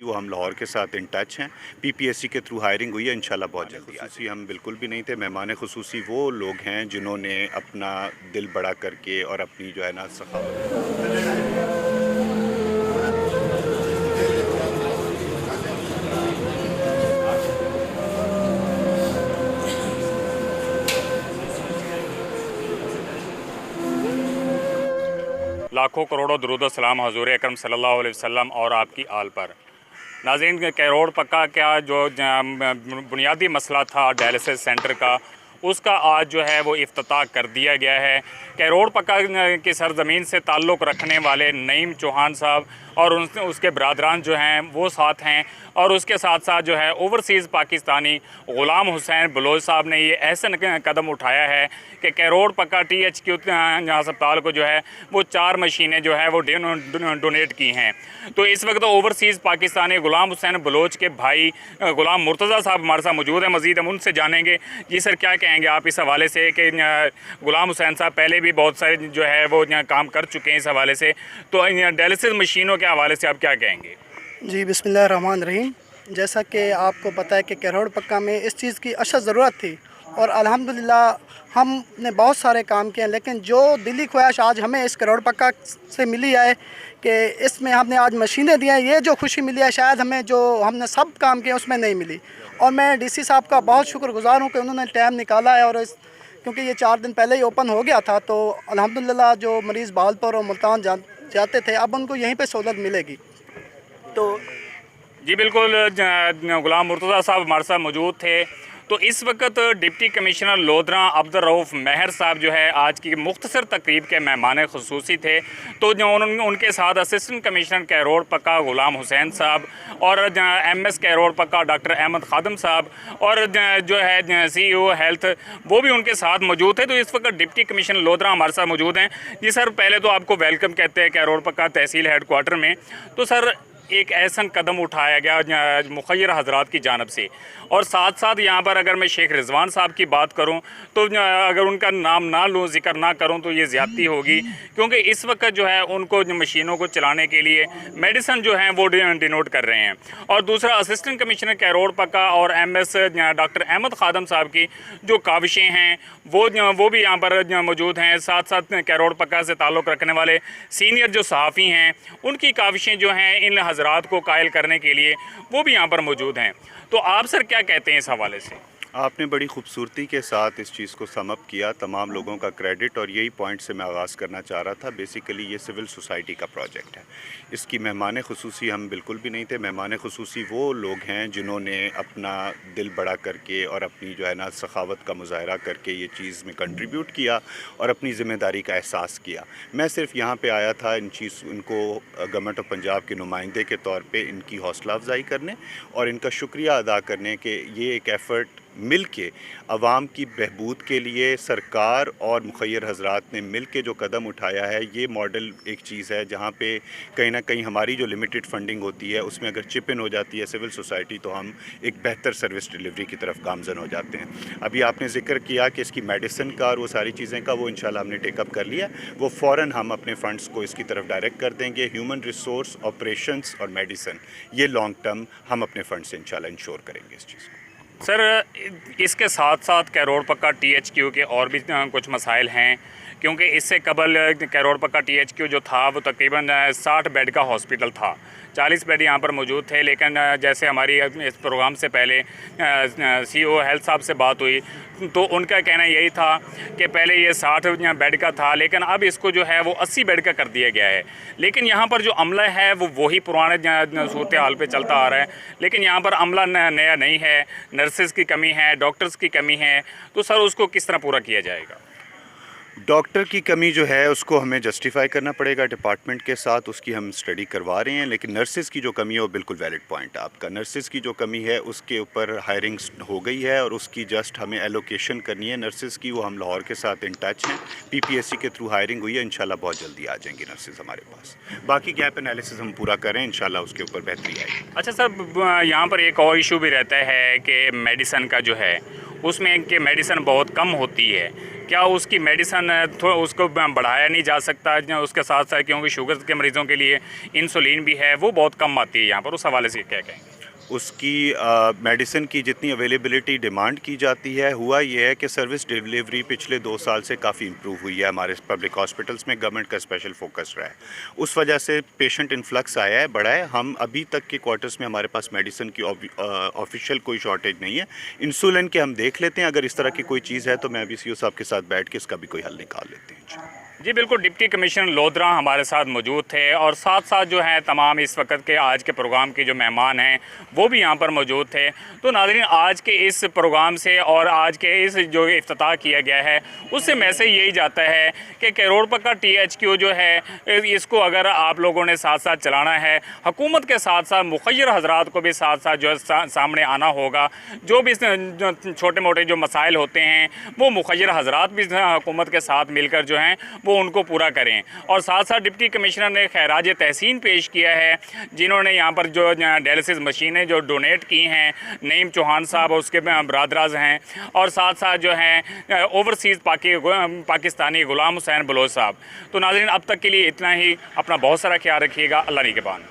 वो हम लाहौर के साथ इन टच हैं। पीपीएससी के थ्रू हायरिंग हुई है, इंशाल्लाह बहुत जल्दी। खुसूसी हम बिल्कुल भी नहीं थे। मेहमान खुसूसी वो लोग हैं जिन्होंने अपना दिल बड़ा करके और अपनी जो है ना सखावत। लाखों करोड़ों दुरूद सलाम हज़ूर अकरम सल्लल्लाहु अलैहि वसल्लम और आपकी आल पर। नाज़रीन, कैरोड़ पक्का क्या जो बुनियादी मसला था डायलिसिस सेंटर का, उसका आज जो है वो इफ्तिताह कर दिया गया है। कैरोड़ पक्का की सरज़मीन से ताल्लुक़ रखने वाले नईम चौहान साहब और उसके बरादरान जो हैं वो साथ हैं, और उसके साथ साथ जो है ओवरसीज़ पाकिस्तानी ग़ुलाम हुसैन बलोच साहब ने ये ऐसा कदम उठाया है कि कैरोड़ पक्का THQ अस्पताल को जो है वो 4 मशीनें जो है वो डोनेट की हैं। तो इस वक्त ओवरसीज़ पाकिस्तानी ग़ुलाम हुसैन बलोच के भाई ग़ुलाम मुर्तज़ा साहब हमारे साथ मौजूद हैं। मज़ीद हम उनसे जानेंगे। जी सर, क्या कहेंगे आप इस हवाले से कि ग़ुलाम हुसैन साहब पहले भी बहुत सारे जो है वो काम कर चुके हैं इस हवाले से, तो डायलिसिस मशीनों के हवाले से आप क्या कहेंगे? जी, बिस्मिल्लाहिर्रहमानिर्रहीम। जैसा कि आपको पता है कि कैरोड़ पक्का में इस चीज़ की अशद ज़रूरत थी और अल्हम्दुलिल्लाह हमने बहुत सारे काम किए हैं, लेकिन जो दिली ख्वाहिश आज हमें इस कैरोड़ पक्का से मिली है कि इसमें हमने आज मशीनें दी हैं, ये जो खुशी मिली है शायद हमें जो हमने सब काम किए उसमें नहीं मिली। और मैं DC साहब का बहुत शुक्रगुज़ार हूँ कि उन्होंने टाइम निकाला है, और क्योंकि ये 4 दिन पहले ही ओपन हो गया था, तो अल्हम्दुलिल्लाह जो मरीज़ बहावलपुर और मुल्तान जाते थे अब उनको यहीं पर सहूलत मिलेगी। तो जी बिल्कुल, ग़ुलाम मुर्तज़ा साहब हमारे साथ मौजूद थे। तो इस वक्त डिप्टी कमिश्नर लोधरा अब्दुल रऊफ़ महर साहब जो है आज की मुख्तसर तकरीब के मेहमान खुसूसी थे। तो जो उनके साथ असिस्टेंट कमिश्नर कैरोड़ पक्का ग़ुलाम हुसैन साहब और MS कैरोड़ पक्का डॉक्टर अहमद खादम साहब और जो है CEO हेल्थ वो भी उनके साथ मौजूद थे। तो इस वक्त डिप्टी कमिश्नर लोधरा हमारे साथ मौजूद हैं। जी सर, पहले तो आपको वेलकम कहते हैं कैरोड़ पक्का तहसील हेडकोार्टर में। तो सर, एक ऐसा कदम उठाया गया मुखय्यर हजरात की जानब से, और साथ साथ यहाँ पर अगर मैं शेख रिजवान साहब की बात करूँ तो अगर उनका नाम ना लूँ, जिक्र ना करूँ तो ये ज़्यादती होगी, क्योंकि इस वक्त जो है उनको मशीनों को चलाने के लिए मेडिसन जो है वो डिनोट कर रहे हैं। और दूसरा, असिस्टेंट कमिश्नर कैरोड़ पक्का और MS डॉक्टर अहमद खादम साहब की जो काविशें हैं वो भी यहाँ पर मौजूद हैं। साथ साथ कैरोड़ पक्का से ताल्लुक़ रखने वाले सीनियर जो सहाफ़ी हैं उनकी काविशें जो हैं इन हजरात को कायल करने के लिए वो भी यहाँ पर मौजूद हैं। तो आप सर क्या कहते हैं इस हवाले से? आपने बड़ी खूबसूरती के साथ इस चीज़ को सम अप किया, तमाम लोगों का क्रेडिट, और यही पॉइंट से मैं आगाज़ करना चाह रहा था। बेसिकली ये सिविल सोसाइटी का प्रोजेक्ट है, इसकी मेहमान खुसूसी हम बिल्कुल भी नहीं थे। मेहमान खुसूसी वो लोग हैं जिन्होंने अपना दिल बड़ा करके और अपनी जो है ना सखावत का मुजाहरा करके ये चीज़ में कंट्रीब्यूट किया और अपनी ज़िम्मेदारी का एहसास किया। मैं सिर्फ यहाँ पर आया था इनको गवर्नमेंट ऑफ पंजाब के नुमाइंदे के तौर पर इनकी हौसला अफजाई करने और इनका शुक्रिया अदा करने के ये एक एफ़र्ट मिल के अवाम की बहबूद के लिए सरकार और मुखय्यर हजरात ने मिल के जो कदम उठाया है, ये मॉडल एक चीज़ है जहाँ पे कहीं ना कहीं हमारी जो लिमिटेड फंडिंग होती है उसमें अगर चिप इन हो जाती है सिविल सोसाइटी तो हम एक बेहतर सर्विस डिलीवरी की तरफ गामजन हो जाते हैं। अभी आपने जिक्र किया कि इसकी मेडिसिन का और वो सारी चीज़ें का वो इंशाल्लाह हमने टेकअप कर लिया, वो फ़ौरन हम अपने फ़ंड्स को इसकी तरफ डायरेक्ट कर देंगे। ह्यूमन रिसोर्स, ऑपरेशंस और मेडिसिन, ये लॉन्ग टर्म हम अपने फ़ंड से इंशाल्लाह इंश्योर करेंगे इस चीज़ को। सर, इसके साथ साथ कैरोड़ पक्का THQ के और भी कुछ मसाइल हैं, क्योंकि इससे कबल कैरोड़ पक्का THQ जो था वो तकरीबन 60 बेड का हॉस्पिटल था। 40 बेड यहाँ पर मौजूद थे, लेकिन जैसे हमारी इस प्रोग्राम से पहले CEO हेल्थ साहब से बात हुई तो उनका कहना यही था कि पहले ये 60 बेड का था, लेकिन अब इसको जो है वो 80 बेड का कर दिया गया है। लेकिन यहाँ पर जो अमला है वो वही पुराने सूरत हाल पे चलता आ रहा है, लेकिन यहाँ पर अमला नया नहीं है, नर्सेज की कमी है, डॉक्टर्स की कमी है। तो सर, उसको किस तरह पूरा किया जाएगा? डॉक्टर की कमी जो है उसको हमें जस्टिफाई करना पड़ेगा डिपार्टमेंट के साथ, उसकी हम स्टडी करवा रहे हैं। लेकिन नर्सेज़ की जो कमी है वो बिल्कुल वैलिड पॉइंट है आपका। नर्सेज़ की जो कमी है उसके ऊपर हायरिंग हो गई है और उसकी जस्ट हमें एलोकेशन करनी है नर्सेज़ की। वो हम लाहौर के साथ इन टच हैं। PPSC के थ्रू हायरिंग हुई है, इंशाल्लाह बहुत जल्दी आ जाएंगी नर्सेज़ हमारे पास। बाकी गैप एनालिसिस हम पूरा करें, इंशाल्लाह उसके ऊपर बेहतरी आएगी। अच्छा सर, यहाँ पर एक और इशू भी रहता है कि मेडिसन का जो है उसमें कि मेडिसिन बहुत कम होती है, क्या उसकी मेडिसन थोड़ा उसको बढ़ाया नहीं जा सकता उसके साथ साथ, क्योंकि शुगर के मरीज़ों के लिए इंसुलिन भी है वो बहुत कम आती है यहाँ पर, उस हवाले से क्या कहें? उसकी मेडिसिन की जितनी अवेलेबिलिटी डिमांड की जाती है, हुआ ये है कि सर्विस डिलीवरी पिछले 2 साल से काफ़ी इम्प्रूव हुई है हमारे पब्लिक हॉस्पिटल्स में। गवर्नमेंट का स्पेशल फोकस रहा है, उस वजह से पेशेंट इन्फ्लक्स आया है, बढ़ा है। हम अभी तक के क्वार्टर्स में हमारे पास मेडिसिन की ऑफिशियल कोई शॉर्टेज नहीं है। इंसुलिन के हम देख लेते हैं, अगर इस तरह की कोई चीज़ है तो मैं अभी सीओ साहब के साथ बैठ के इसका भी कोई हल निकाल लेते हैं। जी बिल्कुल, डिप्टी कमिश्नर लोधरा हमारे साथ मौजूद थे और साथ साथ जो है तमाम इस वक्त के आज के प्रोग्राम के जो मेहमान हैं वो भी यहाँ पर मौजूद थे। तो नाज़रीन, आज के इस प्रोग्राम से और आज के इस जो इफ्तिताह किया गया है उससे मैसेज यही जाता है कि करोड़ पक्का THQ जो है इसको अगर आप लोगों ने साथ साथ चलाना है, हुकूमत के साथ साथ मुखय्यर हजरात को भी साथ साथ जो है सामने आना होगा। जो भी छोटे मोटे जो मसाइल होते हैं वो मुखय्यर हजरात भी हुकूमत के साथ मिलकर जो हैं वो उनको पूरा करें। और साथ साथ डिप्टी कमिश्नर ने खैराज तहसीन पेश किया है जिन्होंने यहाँ पर जो डायलिसिस मशीनें जो डोनेट की हैं, नईम चौहान साहब और उसके ब्रादराज हैं, और साथ साथ जो हैं ओवरसीज़ पाकिस्तानी गुलाम हुसैन बलोच साहब। तो नाज़रीन, अब तक के लिए इतना ही। अपना बहुत सारा ख्याल रखिएगा। अल्लाह निगहबान।